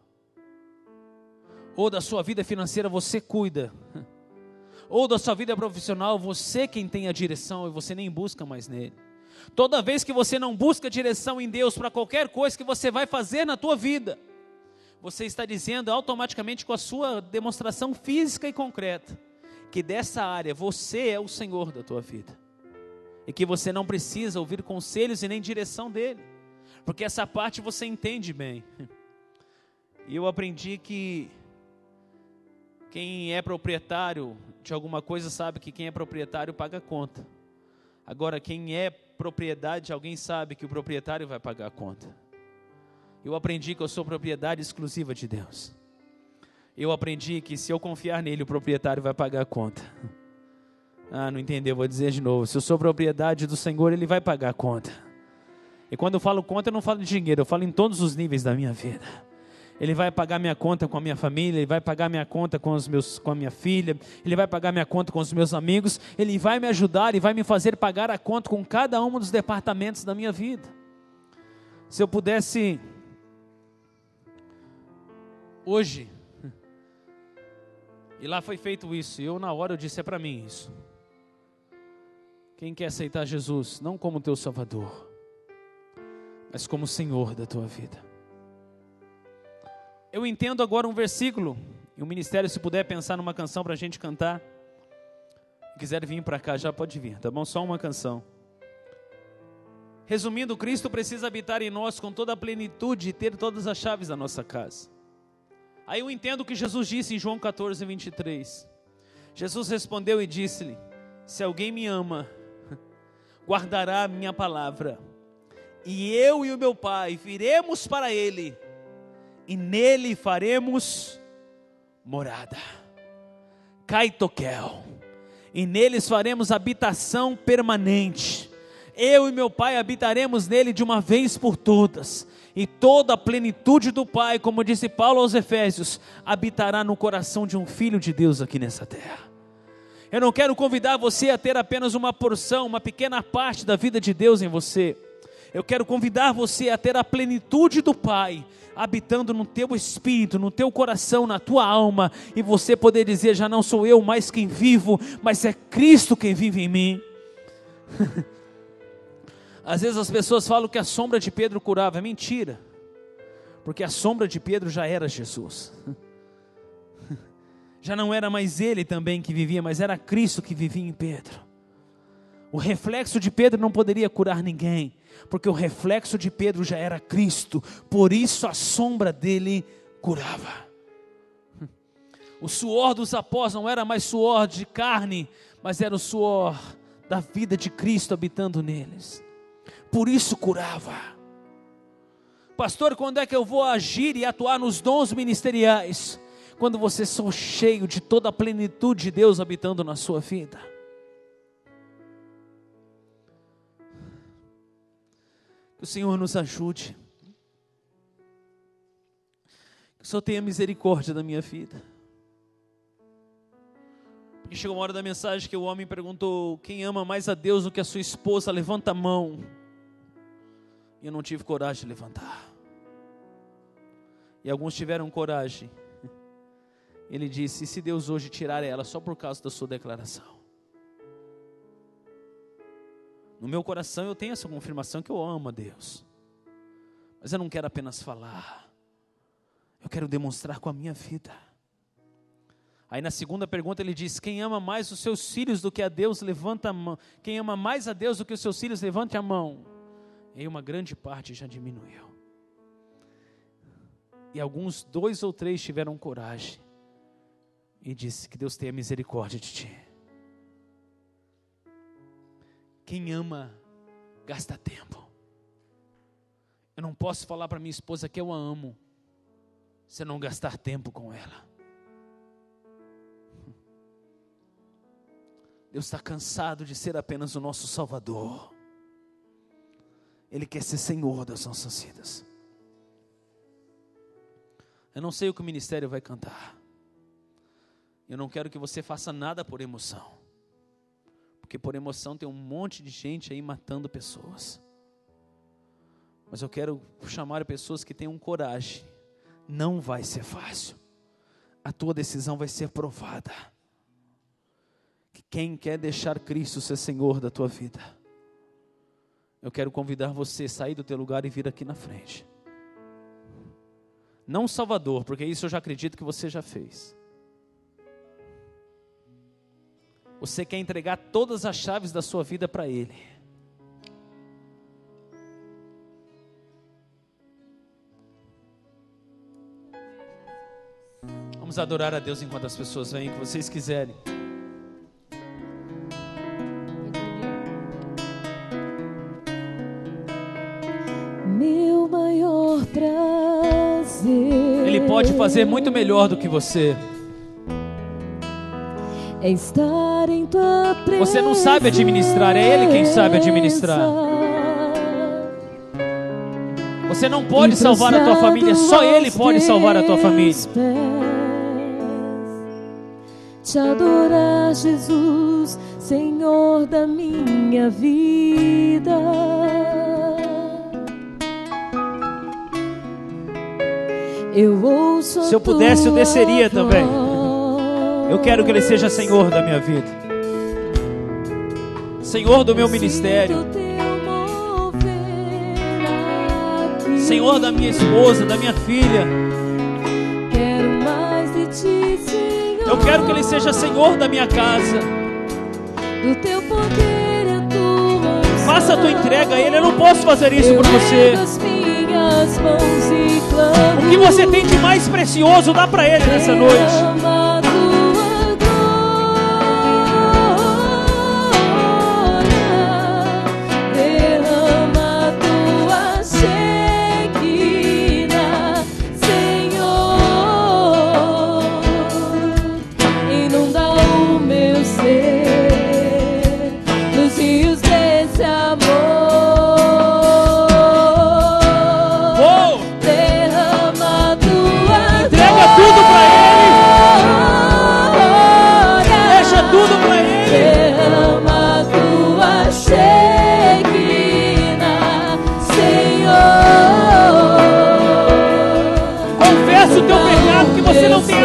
Ou da sua vida financeira você cuida, ou da sua vida profissional você quem tem a direção e você nem busca mais nele. Toda vez que você não busca direção em Deus para qualquer coisa que você vai fazer na tua vida, você está dizendo automaticamente com a sua demonstração física e concreta, que dessa área você é o Senhor da tua vida. E que você não precisa ouvir conselhos e nem direção dele, porque essa parte você entende bem. E eu aprendi que quem é proprietário de alguma coisa sabe que quem é proprietário paga a conta. Agora quem é propriedade de alguém sabe que o proprietário vai pagar a conta. Eu aprendi que eu sou propriedade exclusiva de Deus. Eu aprendi que se eu confiar nele, o proprietário vai pagar a conta. Ah, não entendeu, vou dizer de novo. Se eu sou propriedade do Senhor, Ele vai pagar a conta. E quando eu falo conta, eu não falo de dinheiro, eu falo em todos os níveis da minha vida. Ele vai pagar minha conta com a minha família, Ele vai pagar minha conta com a minha filha, Ele vai pagar minha conta com os meus amigos, Ele vai me ajudar e vai me fazer pagar a conta com cada um dos departamentos da minha vida. Se eu pudesse, hoje, e lá foi feito isso, e eu na hora eu disse, é para mim isso. Quem quer aceitar Jesus, não como teu Salvador, mas como Senhor da tua vida. Eu entendo agora um versículo, e o ministério, se puder pensar numa canção para a gente cantar, se quiser vir para cá, já pode vir, tá bom? Só uma canção. Resumindo, Cristo precisa habitar em nós com toda a plenitude e ter todas as chaves da nossa casa. Aí eu entendo o que Jesus disse em João 14, 23. Jesus respondeu e disse-lhe, se alguém me ama, guardará a minha palavra, e eu e o meu Pai viremos para ele, e nele faremos morada. Kaitokel. E neles faremos habitação permanente. Eu e meu Pai habitaremos nele de uma vez por todas. E toda a plenitude do Pai, como disse Paulo aos Efésios, habitará no coração de um filho de Deus aqui nessa terra. Eu não quero convidar você a ter apenas uma porção, uma pequena parte da vida de Deus em você. Eu quero convidar você a ter a plenitude do Pai habitando no teu espírito, no teu coração, na tua alma, e você poder dizer: já não sou eu mais quem vivo, mas é Cristo quem vive em mim. Às vezes as pessoas falam que a sombra de Pedro curava. É mentira, porque a sombra de Pedro já era Jesus. Já não era mais ele também que vivia, mas era Cristo que vivia em Pedro. O reflexo de Pedro não poderia curar ninguém, porque o reflexo de Pedro já era Cristo, por isso a sombra dele curava. O suor dos apóstolos não era mais suor de carne, mas era o suor da vida de Cristo habitando neles, por isso curava. Pastor, quando é que eu vou agir e atuar nos dons ministeriais? Quando você for cheio de toda a plenitude de Deus habitando na sua vida. Que o Senhor nos ajude. Que o Senhor tenha misericórdia da minha vida. Porque chegou uma hora da mensagem que o homem perguntou: quem ama mais a Deus do que a sua esposa? Levanta a mão. E eu não tive coragem de levantar. E alguns tiveram coragem. Ele disse: e se Deus hoje tirar ela só por causa da sua declaração? No meu coração eu tenho essa confirmação que eu amo a Deus. Mas eu não quero apenas falar. Eu quero demonstrar com a minha vida. Aí na segunda pergunta ele diz: quem ama mais os seus filhos do que a Deus, levanta a mão. Quem ama mais a Deus do que os seus filhos, levante a mão. E aí uma grande parte já diminuiu. E alguns 2 ou 3 tiveram coragem. E disse: que Deus tenha misericórdia de ti. Quem ama, gasta tempo. Eu não posso falar para minha esposa que eu a amo, se eu não gastar tempo com ela. Deus está cansado de ser apenas o nosso Salvador. Ele quer ser Senhor das nossas vidas. Eu não sei o que o ministério vai cantar. Eu não quero que você faça nada por emoção. Porque por emoção tem um monte de gente aí matando pessoas. Mas eu quero chamar pessoas que tenham coragem. Não vai ser fácil. A tua decisão vai ser provada. Que quem quer deixar Cristo ser Senhor da tua vida, eu quero convidar você a sair do teu lugar e vir aqui na frente. Não Salvador, porque isso eu já acredito que você já fez. Você quer entregar todas as chaves da sua vida para Ele. Vamos adorar a Deus enquanto as pessoas vêm, que vocês quiserem. Meu maior prazer. Ele pode fazer muito melhor do que você. É estar em tua presença. Você não sabe administrar, é Ele quem sabe administrar. Você não pode salvar a tua família, só Ele pode salvar a tua família. Te adorar, Jesus, Senhor da minha vida. Eu ouço. Se eu pudesse, eu desceria também. Eu quero que Ele seja Senhor da minha vida, Senhor do meu ministério, Senhor da minha esposa, da minha filha. Quero mais de ti, Senhor. Eu quero que Ele seja Senhor da minha casa. Do teu poder e a tua unção. Faça a tua entrega a Ele. Eu não posso fazer isso por você. O que você tem de mais precioso, dá para Ele nessa noite.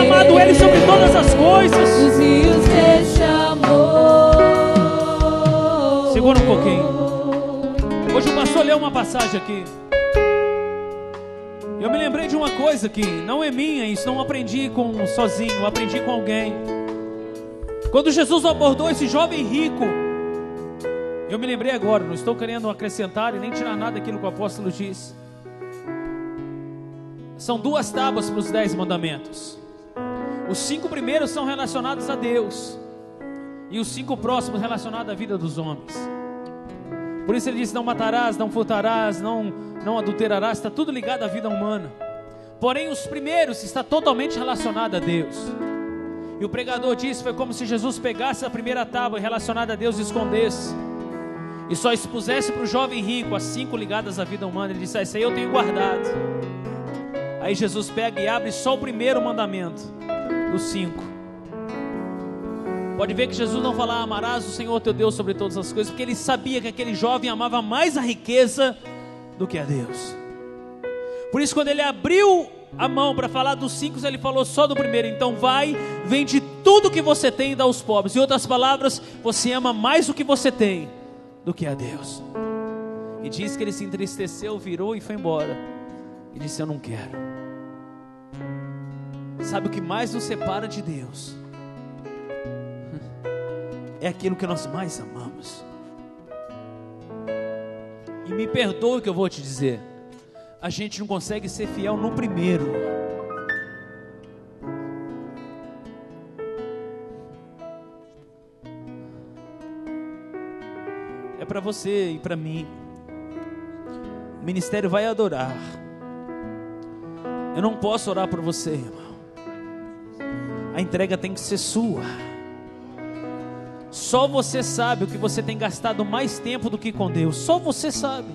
amado Ele sobre todas as coisas. Os rios deste amor. Segura um pouquinho. Hoje o pastor leu uma passagem aqui. Eu me lembrei de uma coisa que não é minha, isso não aprendi sozinho, aprendi com alguém. Quando Jesus abordou esse jovem rico, eu me lembrei agora, não estou querendo acrescentar e nem tirar nada daquilo que o apóstolo disse. São 2 tábuas para os 10 mandamentos. Os 5 primeiros são relacionados a Deus, e os 5 próximos relacionados à vida dos homens. Por isso ele diz: não matarás, não furtarás, não adulterarás. Está tudo ligado à vida humana. Porém os primeiros está totalmente relacionado a Deus. E o pregador disse, foi como se Jesus pegasse a primeira tábua relacionada a Deus e escondesse, e só expusesse para o jovem rico as 5 ligadas à vida humana. Ele disse: esse aí eu tenho guardado. Aí Jesus pega e abre só o primeiro mandamento dos 5. Pode ver que Jesus não fala: amarás o Senhor teu Deus sobre todas as coisas, porque ele sabia que aquele jovem amava mais a riqueza do que a Deus. Por isso, quando ele abriu a mão para falar dos 5, ele falou só do primeiro. Então vai, vende tudo que você tem e dá aos pobres. Em outras palavras, você ama mais o que você tem do que a Deus. E diz que ele se entristeceu, virou e foi embora. E disse: eu não quero. Sabe o que mais nos separa de Deus? É aquilo que nós mais amamos. E me perdoe o que eu vou te dizer, a gente não consegue ser fiel no primeiro. É para você e para mim. O ministério vai adorar. Eu não posso orar por você, irmão. A entrega tem que ser sua. Só você sabe o que você tem gastado mais tempo do que com Deus. Só você sabe.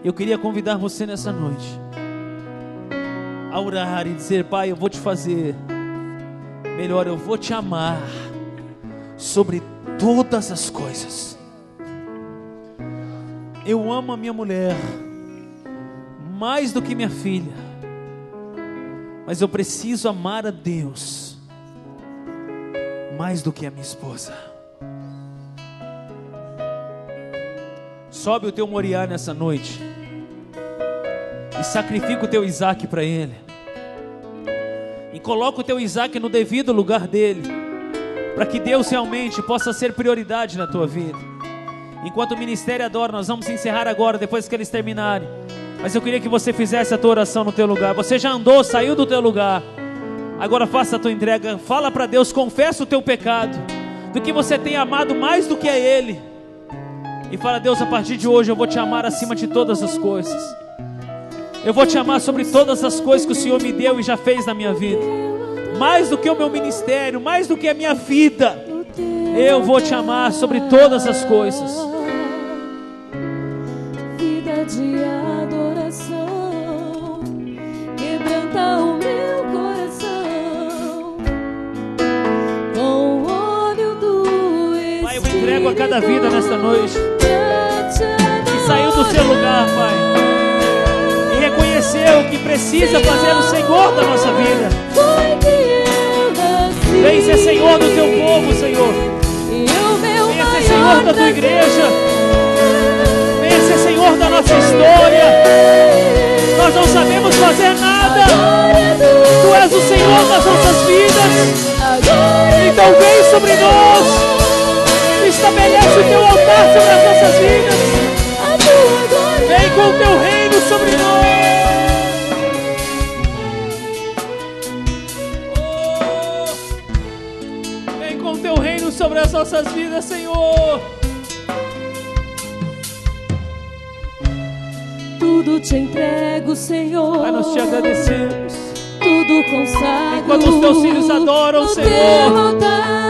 Eu queria convidar você nessa noite a orar e dizer: Pai, eu vou te fazer melhor, eu vou te amar sobre todas as coisas. Eu amo a minha mulher mais do que minha filha, mas eu preciso amar a Deus mais do que a minha esposa. Sobe o teu Moriá nessa noite e sacrifica o teu Isaac para Ele, e coloca o teu Isaac no devido lugar dele, para que Deus realmente possa ser prioridade na tua vida. Enquanto o ministério adora, nós vamos encerrar agora, depois que eles terminarem. Mas eu queria que você fizesse a tua oração no teu lugar. Você já andou, saiu do teu lugar, agora faça a tua entrega. Fala para Deus, confessa o teu pecado, do que você tem amado mais do que a Ele, e fala: Deus, a partir de hoje eu vou te amar acima de todas as coisas. Eu vou te amar sobre todas as coisas que o Senhor me deu e já fez na minha vida, mais do que o meu ministério, mais do que a minha vida. Eu vou te amar sobre todas as coisas. Vida de adoração quebranta o meu coração com o óleo do Espírito. Pai, eu entrego a cada vida nesta noite que saiu do seu lugar, Pai, e reconheceu que precisa fazer o Senhor da nossa vida. Vem ser Senhor do teu povo, Senhor. Venha ser Senhor da tua igreja. Venha ser Senhor da nossa história. Nós não sabemos fazer nada. Tu és o Senhor das nossas vidas. Então vem sobre nós. Estabelece o teu altar sobre as nossas vidas. Vem com o teu reino sobre nós. Vem com o teu reino sobre as nossas vidas, Senhor. Tudo te entrego, Senhor. Pai, nós te agradecemos. Tudo consagro. Enquanto os teus filhos adoram, Senhor,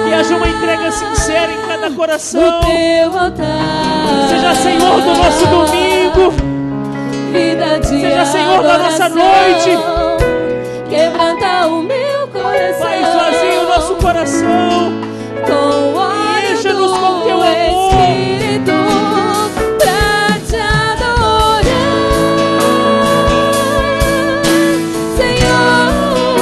que haja uma entrega sincera em cada coração. Seja Senhor do nosso domingo. Seja Senhor da nossa noite. Quebranta o meu coração. Pai, esvazia o nosso coração. Encha-nos com teu amor. Pra te adorar, Senhor.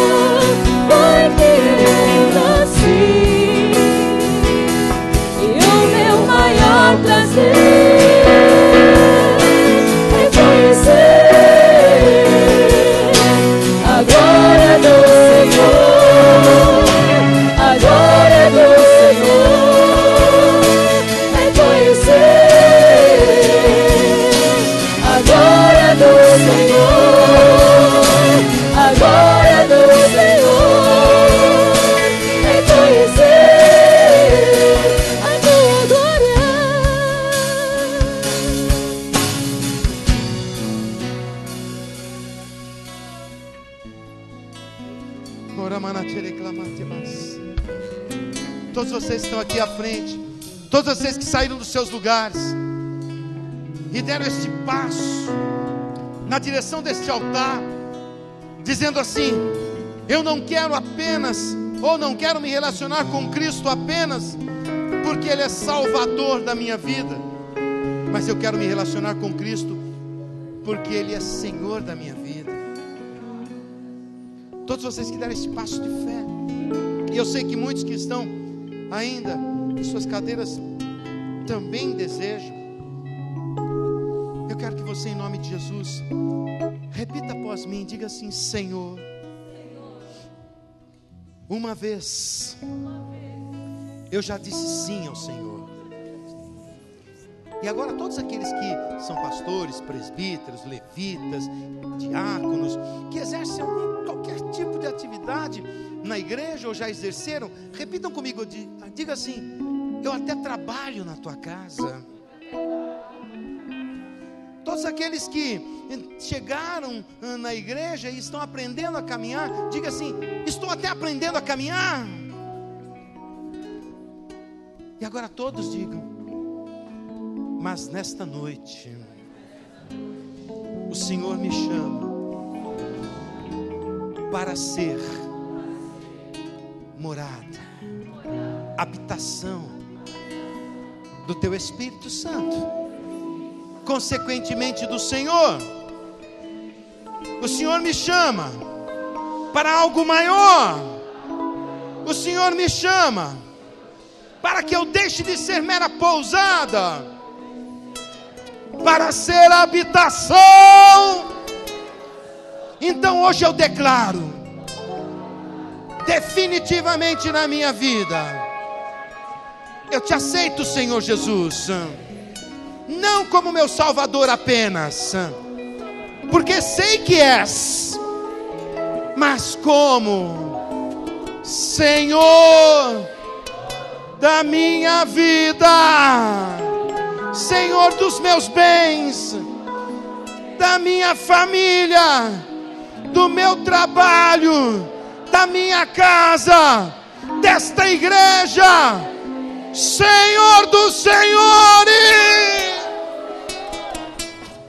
Todos vocês que estão aqui à frente, todos vocês que saíram dos seus lugares e deram este passo na direção deste altar, dizendo assim: eu não quero apenas, ou não quero me relacionar com Cristo apenas porque Ele é Salvador da minha vida, mas eu quero me relacionar com Cristo porque Ele é Senhor da minha vida. Todos vocês que deram esse passo de fé, e eu sei que muitos que estão ainda em suas cadeiras também desejam. Eu quero que você, em nome de Jesus, repita após mim, diga assim: Senhor, uma vez eu já disse sim ao Senhor. E agora todos aqueles que são pastores, presbíteros, levitas, diáconos, que exercem qualquer tipo de atividade na igreja ou já exerceram, repitam comigo, diga assim: eu até trabalho na tua casa. Todos aqueles que chegaram na igreja e estão aprendendo a caminhar, diga assim: estou até aprendendo a caminhar. E agora todos digam: mas nesta noite o Senhor me chama para ser morada, habitação do Teu Espírito Santo. Consequentemente do Senhor, o Senhor me chama para algo maior. O Senhor me chama para que eu deixe de ser mera pousada, para ser habitação. Então hoje eu declaro definitivamente na minha vida: eu te aceito, Senhor Jesus, não como meu Salvador apenas, porque sei que és, mas como Senhor da minha vida, Senhor dos meus bens, da minha família, do meu trabalho, da minha casa, desta igreja, Senhor dos senhores.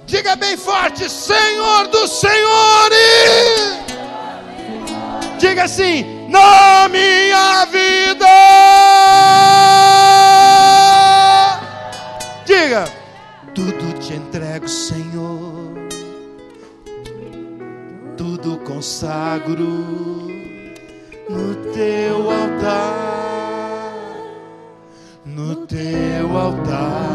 Diga bem forte: Senhor dos senhores. Diga assim: na minha vida. Diga: tudo te entrego, Senhor, tudo consagro no teu altar, no teu altar.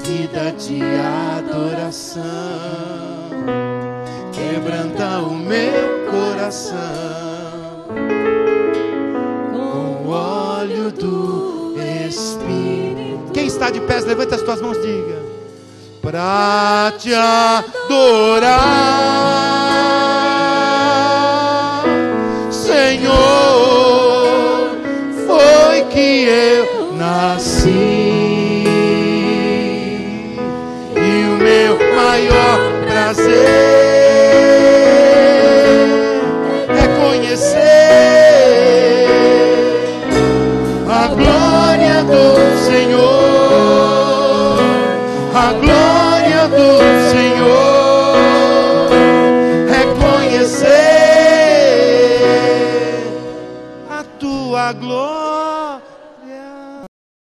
Vida de adoração quebranta o meu coração com o óleo do Espírito. Quem está de pé, levanta as tuas mãos, diga: pra te adorar.